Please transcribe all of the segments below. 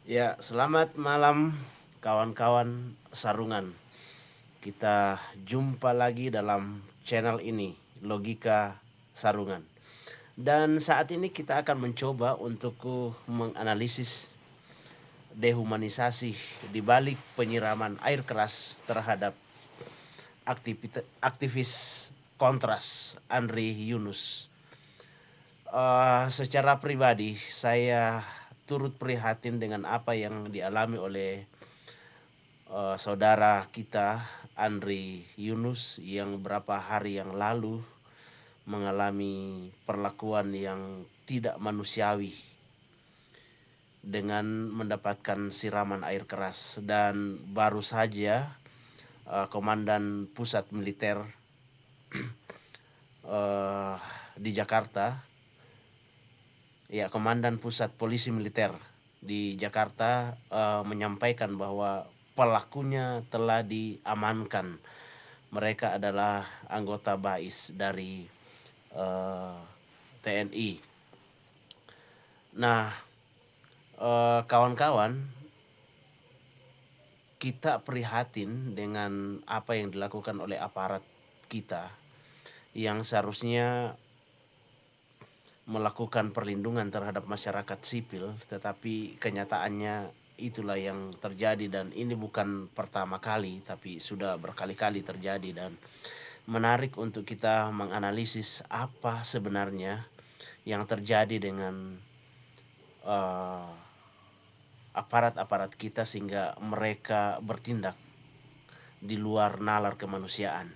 Ya, selamat malam kawan-kawan Sarungan. Kita jumpa lagi dalam channel ini, Logika Sarungan. Dan saat ini kita akan mencoba untuk menganalisis dehumanisasi di balik penyiraman air keras terhadap aktivis kontras Andri Yunus. Secara pribadi saya turut prihatin dengan apa yang dialami oleh saudara kita Andri Yunus yang beberapa hari yang lalu mengalami perlakuan yang tidak manusiawi dengan mendapatkan siraman air keras. Dan baru saja Komandan Pusat Militer di Jakarta, ya, Komandan Pusat Polisi Militer di Jakarta menyampaikan bahwa pelakunya telah diamankan. Mereka adalah anggota BAIS dari TNI. Nah, kawan-kawan, kita prihatin dengan apa yang dilakukan oleh aparat kita yang seharusnya melakukan perlindungan terhadap masyarakat sipil, tetapi kenyataannya itulah yang terjadi. Dan ini bukan pertama kali, tapi sudah berkali-kali terjadi. Dan menarik untuk kita menganalisis apa sebenarnya yang terjadi dengan aparat-aparat kita sehingga mereka bertindak di luar nalar kemanusiaan.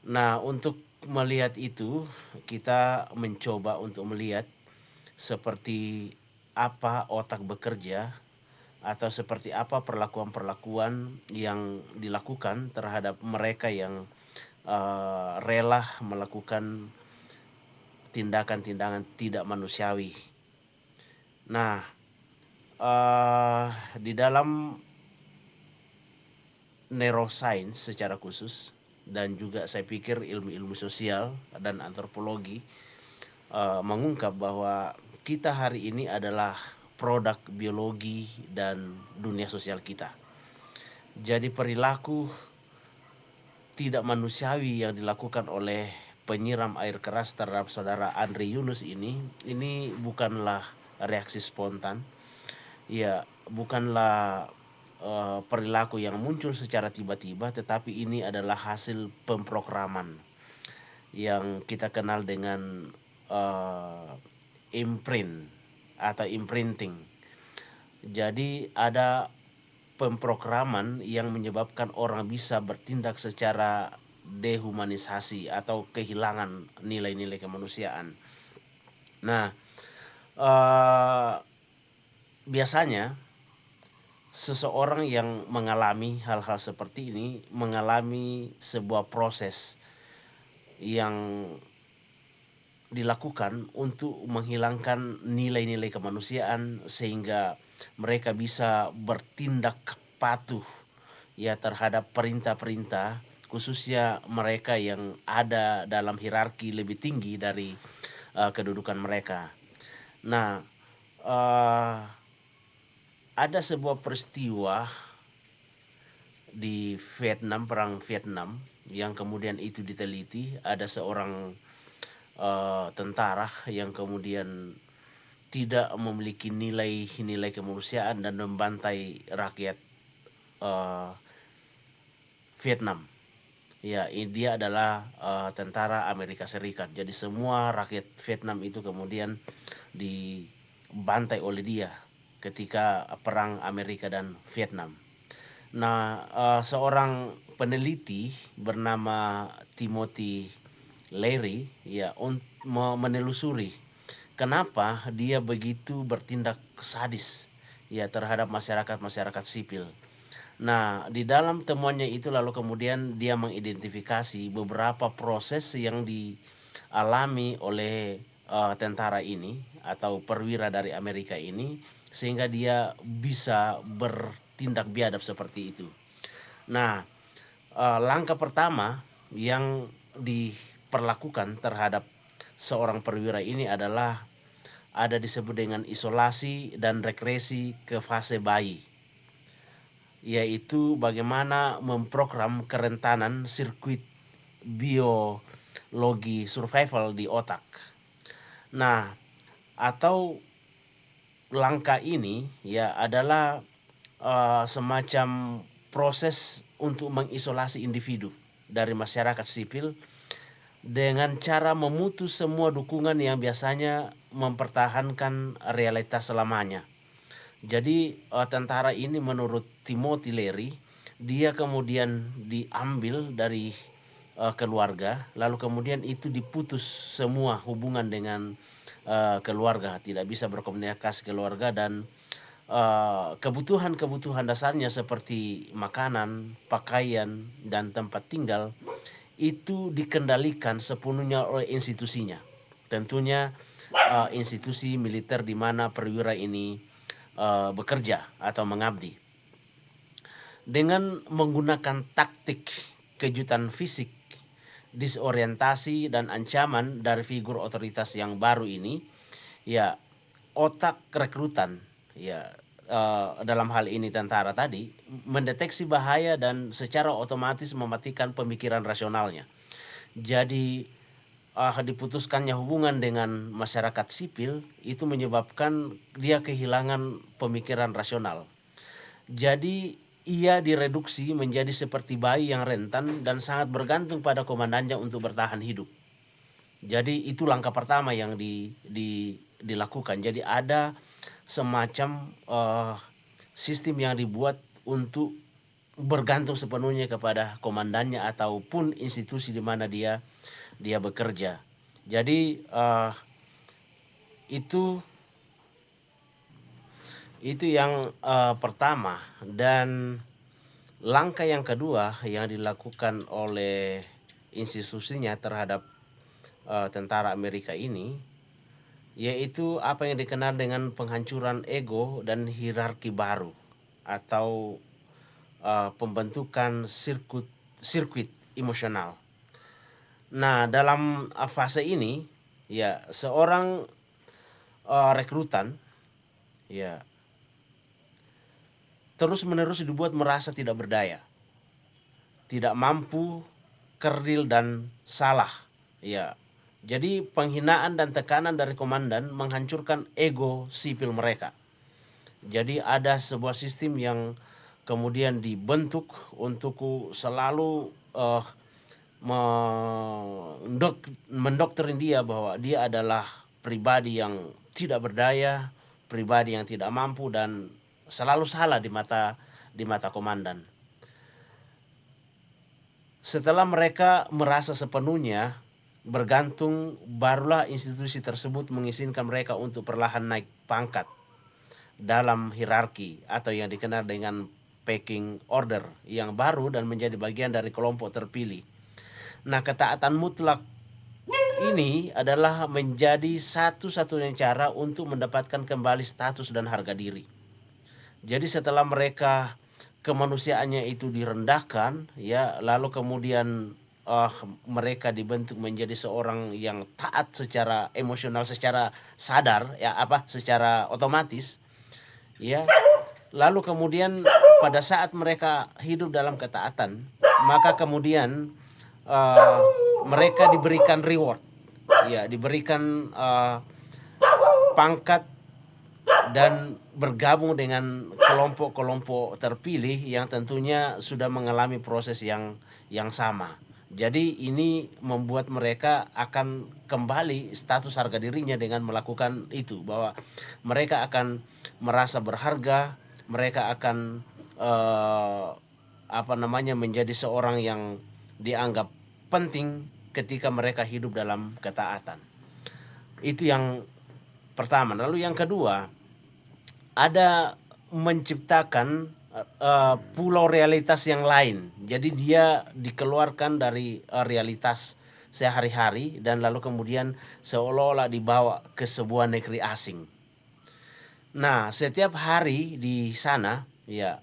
Nah, untuk melihat itu, kita mencoba untuk melihat seperti apa otak bekerja atau seperti apa perlakuan-perlakuan yang dilakukan terhadap mereka yang rela melakukan tindakan-tindakan tidak manusiawi. Nah, di dalam neuroscience secara khusus, dan juga saya pikir ilmu-ilmu sosial dan antropologi mengungkap bahwa kita hari ini adalah produk biologi dan dunia sosial kita. Jadi perilaku tidak manusiawi yang dilakukan oleh penyiram air keras terhadap saudara Andri Yunus ini bukanlah reaksi spontan. Ya, bukanlah perilaku yang muncul secara tiba-tiba, tetapi ini adalah hasil pemrograman yang kita kenal dengan imprint atau imprinting. Jadi ada pemrograman yang menyebabkan orang bisa bertindak secara dehumanisasi atau kehilangan nilai-nilai kemanusiaan. Nah, biasanya seseorang yang mengalami hal-hal seperti ini mengalami sebuah proses yang dilakukan untuk menghilangkan nilai-nilai kemanusiaan sehingga mereka bisa bertindak patuh ya terhadap perintah-perintah, khususnya mereka yang ada dalam hierarki lebih tinggi dari kedudukan mereka. Nah, ada sebuah peristiwa di Vietnam, perang Vietnam, yang kemudian itu diteliti. Ada seorang tentara yang kemudian tidak memiliki nilai-nilai kemanusiaan dan membantai rakyat Vietnam. Ya, dia adalah tentara Amerika Serikat. Jadi semua rakyat Vietnam itu kemudian dibantai oleh dia ketika perang Amerika dan Vietnam. Nah, seorang peneliti bernama Timothy Leary ya menelusuri kenapa dia begitu bertindak sadis ya terhadap masyarakat sipil. Nah, di dalam temuannya itu lalu kemudian dia mengidentifikasi beberapa proses yang dialami oleh tentara ini atau perwira dari Amerika ini sehingga dia bisa bertindak biadab seperti itu. Nah, langkah pertama yang diperlakukan terhadap seorang perwira ini adalah ada disebut dengan isolasi dan regresi ke fase bayi, yaitu bagaimana memprogram kerentanan sirkuit biologi survival di otak. Nah, atau langkah ini ya adalah semacam proses untuk mengisolasi individu dari masyarakat sipil dengan cara memutus semua dukungan yang biasanya mempertahankan realitas selamanya. Jadi tentara ini menurut Timothy Leary, dia kemudian diambil dari keluarga, lalu kemudian itu diputus semua hubungan dengan keluarga, tidak bisa berkomunikasi keluarga, dan kebutuhan-kebutuhan dasarnya seperti makanan, pakaian, dan tempat tinggal itu dikendalikan sepenuhnya oleh institusinya. Tentunya institusi militer di mana perwira ini bekerja atau mengabdi. Dengan menggunakan taktik kejutan fisik, disorientasi dan ancaman dari figur otoritas yang baru ini, ya otak rekrutan, ya dalam hal ini tentara tadi, mendeteksi bahaya dan secara otomatis mematikan pemikiran rasionalnya. Jadi diputuskannya hubungan dengan masyarakat sipil itu menyebabkan dia kehilangan pemikiran rasional. Jadi ia direduksi menjadi seperti bayi yang rentan dan sangat bergantung pada komandannya untuk bertahan hidup. Jadi itu langkah pertama yang dilakukan. Jadi ada semacam sistem yang dibuat untuk bergantung sepenuhnya kepada komandannya ataupun institusi di mana dia bekerja. Jadi itu yang pertama. Dan langkah yang kedua yang dilakukan oleh institusinya terhadap tentara Amerika ini, yaitu apa yang dikenal dengan penghancuran ego dan hierarki baru atau pembentukan sirkuit emosional. Nah, dalam fase ini ya seorang rekrutan ya terus-menerus dibuat merasa tidak berdaya, tidak mampu, kerdil dan salah. Ya. Jadi penghinaan dan tekanan dari komandan menghancurkan ego sipil mereka. Jadi ada sebuah sistem yang kemudian dibentuk untuk selalu mendoktrin dia bahwa dia adalah pribadi yang tidak berdaya, pribadi yang tidak mampu dan selalu salah di mata komandan. Setelah mereka merasa sepenuhnya bergantung, barulah institusi tersebut mengizinkan mereka untuk perlahan naik pangkat dalam hierarki atau yang dikenal dengan pecking order yang baru dan menjadi bagian dari kelompok terpilih. Nah, ketaatan mutlak ini adalah menjadi satu-satunya cara untuk mendapatkan kembali status dan harga diri. Jadi setelah mereka kemanusiaannya itu direndahkan, ya, lalu kemudian mereka dibentuk menjadi seorang yang taat secara emosional, secara sadar, ya secara otomatis, ya. Lalu kemudian pada saat mereka hidup dalam ketaatan, maka kemudian mereka diberikan reward, ya, diberikan pangkat dan bergabung dengan kelompok-kelompok terpilih yang tentunya sudah mengalami proses yang sama. Jadi ini membuat mereka akan kembali status harga dirinya dengan melakukan itu, bahwa mereka akan merasa berharga, mereka akan menjadi seorang yang dianggap penting ketika mereka hidup dalam ketaatan. Itu yang pertama. Lalu yang kedua, ada menciptakan pulau realitas yang lain. Jadi dia dikeluarkan dari realitas sehari-hari dan lalu kemudian seolah-olah dibawa ke sebuah negeri asing. Nah, setiap hari di sana, ya,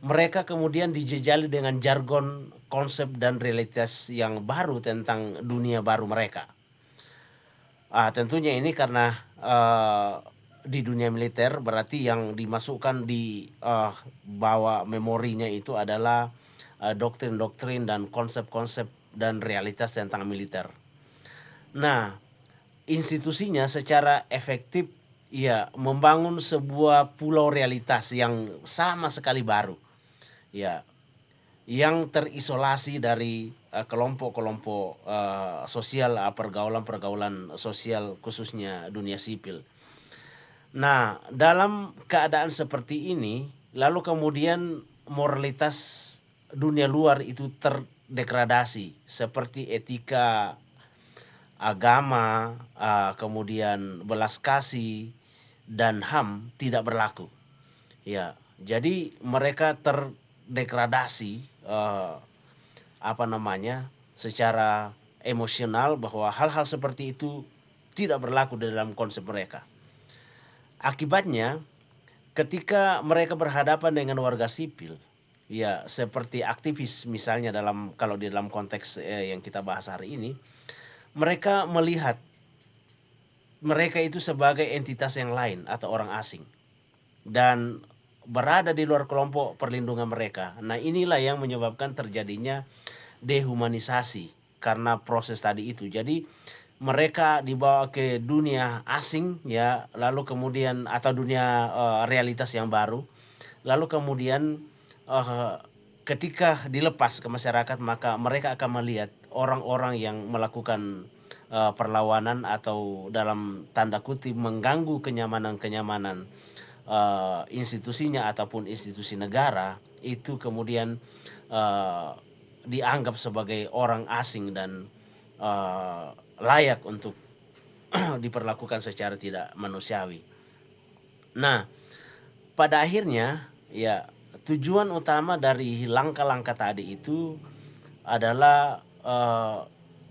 mereka kemudian dijejali dengan jargon, konsep dan realitas yang baru tentang dunia baru mereka. Tentunya ini karena uh, di dunia militer, berarti yang dimasukkan di bawah memorinya itu adalah doktrin-doktrin dan konsep-konsep dan realitas tentang militer. Nah, institusinya secara efektif ya membangun sebuah pulau realitas yang sama sekali baru, ya, yang terisolasi dari kelompok-kelompok sosial, pergaulan-pergaulan sosial khususnya dunia sipil. Nah, dalam keadaan seperti ini, lalu kemudian moralitas dunia luar itu terdegradasi, seperti etika agama, kemudian belas kasih dan HAM tidak berlaku. Ya, jadi mereka terdegradasi secara emosional, bahwa hal-hal seperti itu tidak berlaku dalam konsep mereka. Akibatnya, ketika mereka berhadapan dengan warga sipil, ya seperti aktivis misalnya, kalau di dalam konteks yang kita bahas hari ini, mereka melihat mereka itu sebagai entitas yang lain atau orang asing dan berada di luar kelompok perlindungan mereka. Nah, inilah yang menyebabkan terjadinya dehumanisasi karena proses tadi itu. Jadi mereka dibawa ke dunia asing, ya, lalu kemudian atau dunia realitas yang baru, lalu kemudian ketika dilepas ke masyarakat, maka mereka akan melihat orang-orang yang melakukan perlawanan atau dalam tanda kutip mengganggu kenyamanan institusinya ataupun institusi negara, itu kemudian dianggap sebagai orang asing dan layak untuk diperlakukan secara tidak manusiawi. Nah, pada akhirnya ya tujuan utama dari langkah-langkah tadi itu adalah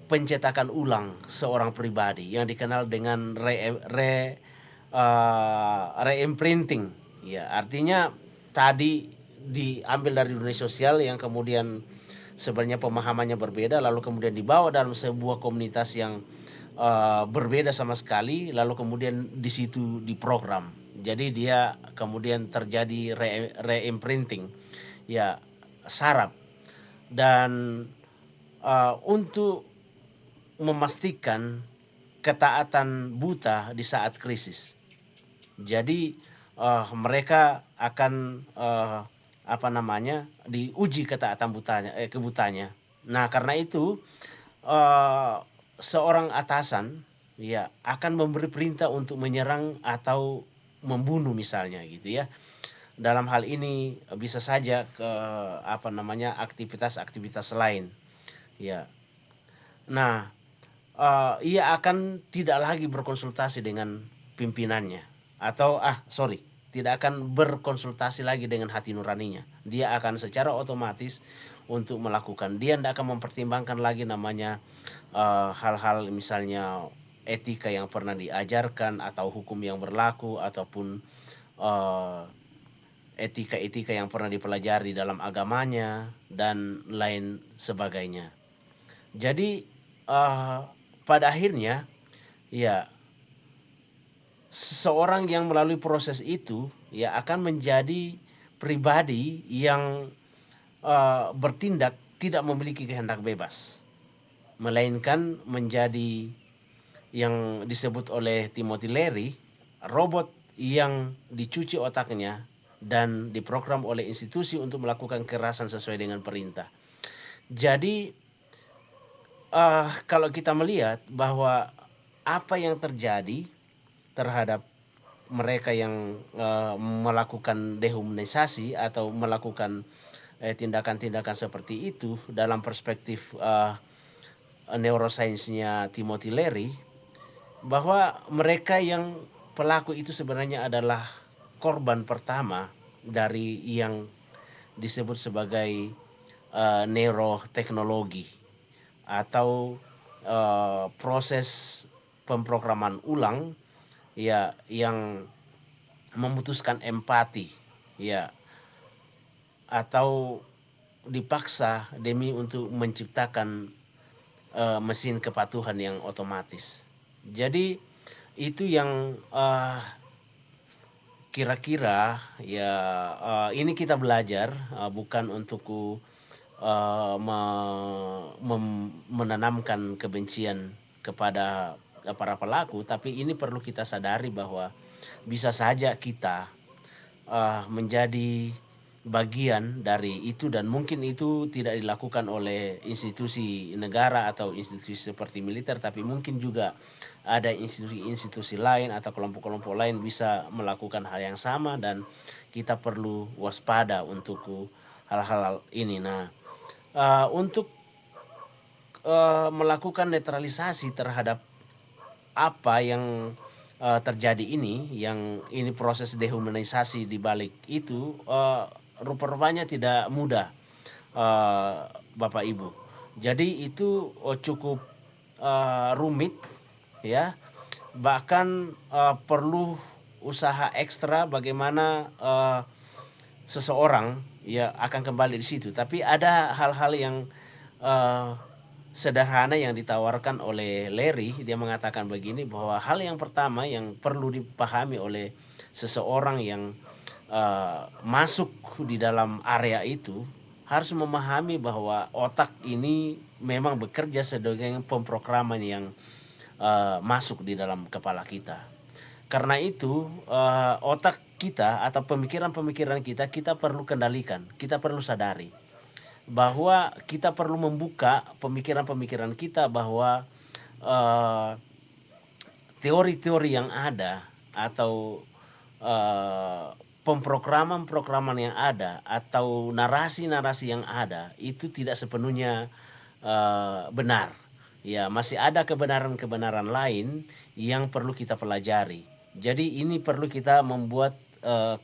pencetakan ulang seorang pribadi yang dikenal dengan re-imprinting. Ya, artinya tadi diambil dari dunia sosial yang kemudian sebenarnya pemahamannya berbeda, lalu kemudian dibawa dalam sebuah komunitas yang berbeda sama sekali, lalu kemudian di situ diprogram. Jadi dia kemudian terjadi re-imprinting, ya, saraf. Dan untuk memastikan ketaatan buta di saat krisis. Jadi mereka akan diuji ketaatan kebutanya. Nah, karena itu seorang atasan ya akan memberi perintah untuk menyerang atau membunuh misalnya, gitu ya. Dalam hal ini bisa saja ke aktivitas-aktivitas lain, ya. Nah, ia akan tidak lagi berkonsultasi dengan pimpinannya, atau tidak akan berkonsultasi lagi dengan hati nuraninya. Dia akan secara otomatis untuk melakukan. Dia tidak akan mempertimbangkan lagi namanya hal-hal misalnya etika yang pernah diajarkan atau hukum yang berlaku ataupun etika-etika yang pernah dipelajari dalam agamanya dan lain sebagainya. Jadi pada akhirnya ya seseorang yang melalui proses itu ya akan menjadi pribadi yang bertindak tidak memiliki kehendak bebas, melainkan menjadi yang disebut oleh Timothy Leary, robot yang dicuci otaknya dan diprogram oleh institusi untuk melakukan kekerasan sesuai dengan perintah. Jadi kalau kita melihat bahwa apa yang terjadi terhadap mereka yang melakukan dehumanisasi atau melakukan tindakan-tindakan seperti itu dalam perspektif neurosainsnya Timothy Leary, bahwa mereka yang pelaku itu sebenarnya adalah korban pertama dari yang disebut sebagai neuroteknologi atau proses pemrograman ulang ya yang memutuskan empati ya atau dipaksa demi untuk menciptakan mesin kepatuhan yang otomatis. Jadi itu yang kira-kira ya ini kita belajar, bukan untuk menanamkan kebencian kepada para pelaku, tapi ini perlu kita sadari bahwa bisa saja kita menjadi bagian dari itu, dan mungkin itu tidak dilakukan oleh institusi negara atau institusi seperti militer, tapi mungkin juga ada institusi-institusi lain atau kelompok-kelompok lain bisa melakukan hal yang sama, dan kita perlu waspada untuk hal-hal ini. Nah, untuk melakukan netralisasi terhadap apa yang terjadi yang ini proses dehumanisasi di balik itu, rupa-rupanya tidak mudah, Bapak Ibu. Jadi itu cukup rumit ya, bahkan perlu usaha ekstra bagaimana seseorang ya akan kembali di situ. Tapi ada hal-hal yang sederhana yang ditawarkan oleh Larry. Dia mengatakan begini, bahwa hal yang pertama yang perlu dipahami oleh seseorang yang masuk di dalam area itu harus memahami bahwa otak ini memang bekerja sebagai pemrograman yang masuk di dalam kepala kita. Karena itu otak kita atau pemikiran-pemikiran kita perlu kendalikan, kita perlu sadari bahwa kita perlu membuka pemikiran-pemikiran kita bahwa teori-teori yang ada atau pemrograman yang ada atau narasi-narasi yang ada itu tidak sepenuhnya benar. Ya, masih ada kebenaran-kebenaran lain yang perlu kita pelajari. Jadi ini perlu kita membuat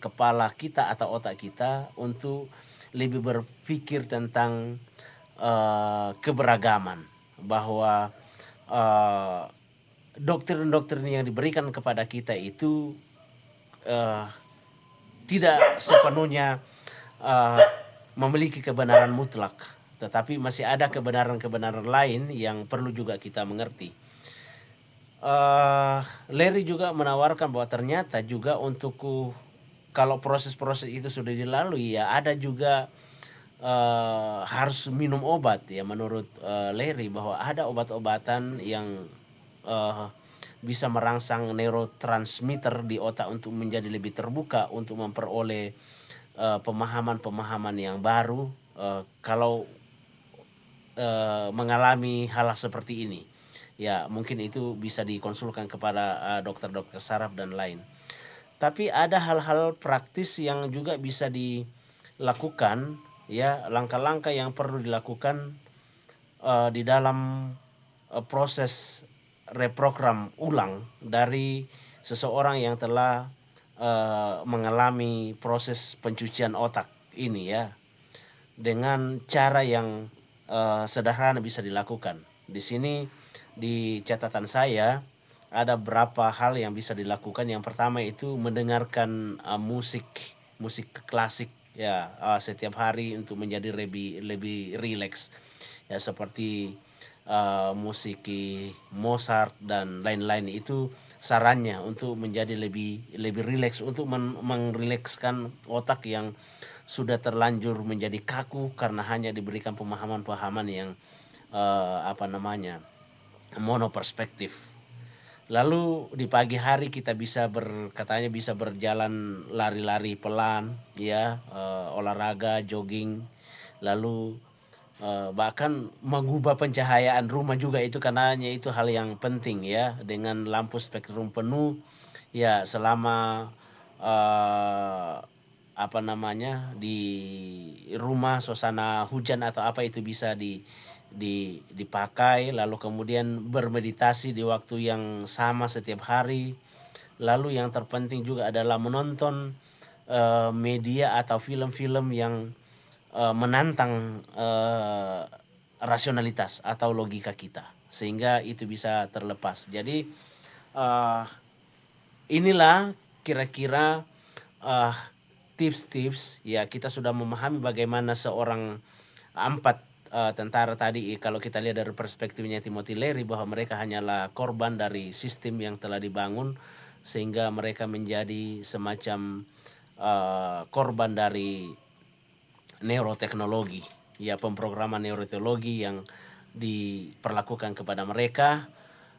kepala kita atau otak kita untuk lebih berpikir tentang keberagaman, bahwa doktrin-doktrin yang diberikan kepada kita itu tidak sepenuhnya memiliki kebenaran mutlak, tetapi masih ada kebenaran-kebenaran lain yang perlu juga kita mengerti. Larry juga menawarkan bahwa ternyata juga untuk kalau proses-proses itu sudah dilalui, ya ada juga harus minum obat ya, menurut Larry, bahwa ada obat-obatan yang bisa merangsang neurotransmitter di otak untuk menjadi lebih terbuka untuk memperoleh pemahaman-pemahaman yang baru kalau mengalami hal seperti ini. Ya, mungkin itu bisa dikonsulkan kepada dokter-dokter saraf dan lain. Tapi ada hal-hal praktis yang juga bisa dilakukan ya, langkah-langkah yang perlu dilakukan di dalam proses reprogram ulang dari seseorang yang telah mengalami proses pencucian otak ini ya, dengan cara yang sederhana bisa dilakukan. Di sini di catatan saya ada beberapa hal yang bisa dilakukan. Yang pertama itu mendengarkan musik klasik ya setiap hari untuk menjadi lebih rileks ya, seperti musik Mozart dan lain-lain. Itu sarannya untuk menjadi lebih rileks, untuk merilekskan otak yang sudah terlanjur menjadi kaku karena hanya diberikan pemahaman-pemahaman yang monoperspektif. Lalu di pagi hari kita bisa katanya bisa berjalan lari-lari pelan ya, olahraga, jogging, lalu bahkan mengubah pencahayaan rumah juga itu, karenanya itu hal yang penting ya, dengan lampu spektrum penuh ya selama di rumah, suasana hujan atau apa itu bisa dipakai. Lalu kemudian bermeditasi di waktu yang sama setiap hari. Lalu yang terpenting juga adalah menonton media atau film-film yang menantang rasionalitas atau logika kita, sehingga itu bisa terlepas. Jadi inilah kira-kira tips-tips ya. Kita sudah memahami bagaimana seorang 4 tentara tadi, kalau kita lihat dari perspektifnya Timothy Leary, bahwa mereka hanyalah korban dari sistem yang telah dibangun, sehingga mereka menjadi semacam korban dari neuroteknologi, ya, pemrograman neuroteknologi yang diperlakukan kepada mereka.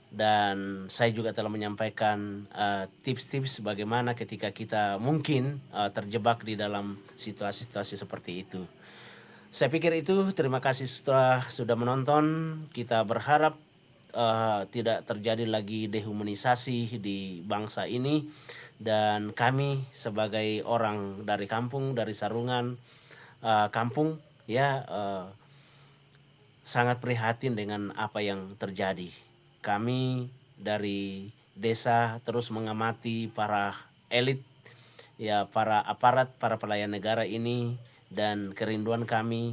Dan saya juga telah menyampaikan tips-tips bagaimana ketika kita mungkin terjebak di dalam situasi-situasi seperti itu. Saya pikir itu. Terima kasih sudah menonton. Kita berharap tidak terjadi lagi dehumanisasi di bangsa ini, dan kami sebagai orang dari kampung, dari Sarungan kampung, ya, sangat prihatin dengan apa yang terjadi. Kami dari desa terus mengamati para elit, ya, para aparat, para pelayan negara ini, dan kerinduan kami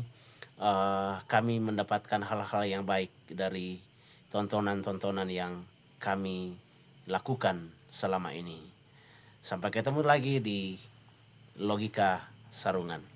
mendapatkan hal-hal yang baik dari tontonan-tontonan yang kami lakukan selama ini. Sampai ketemu lagi di Logika Sarungan.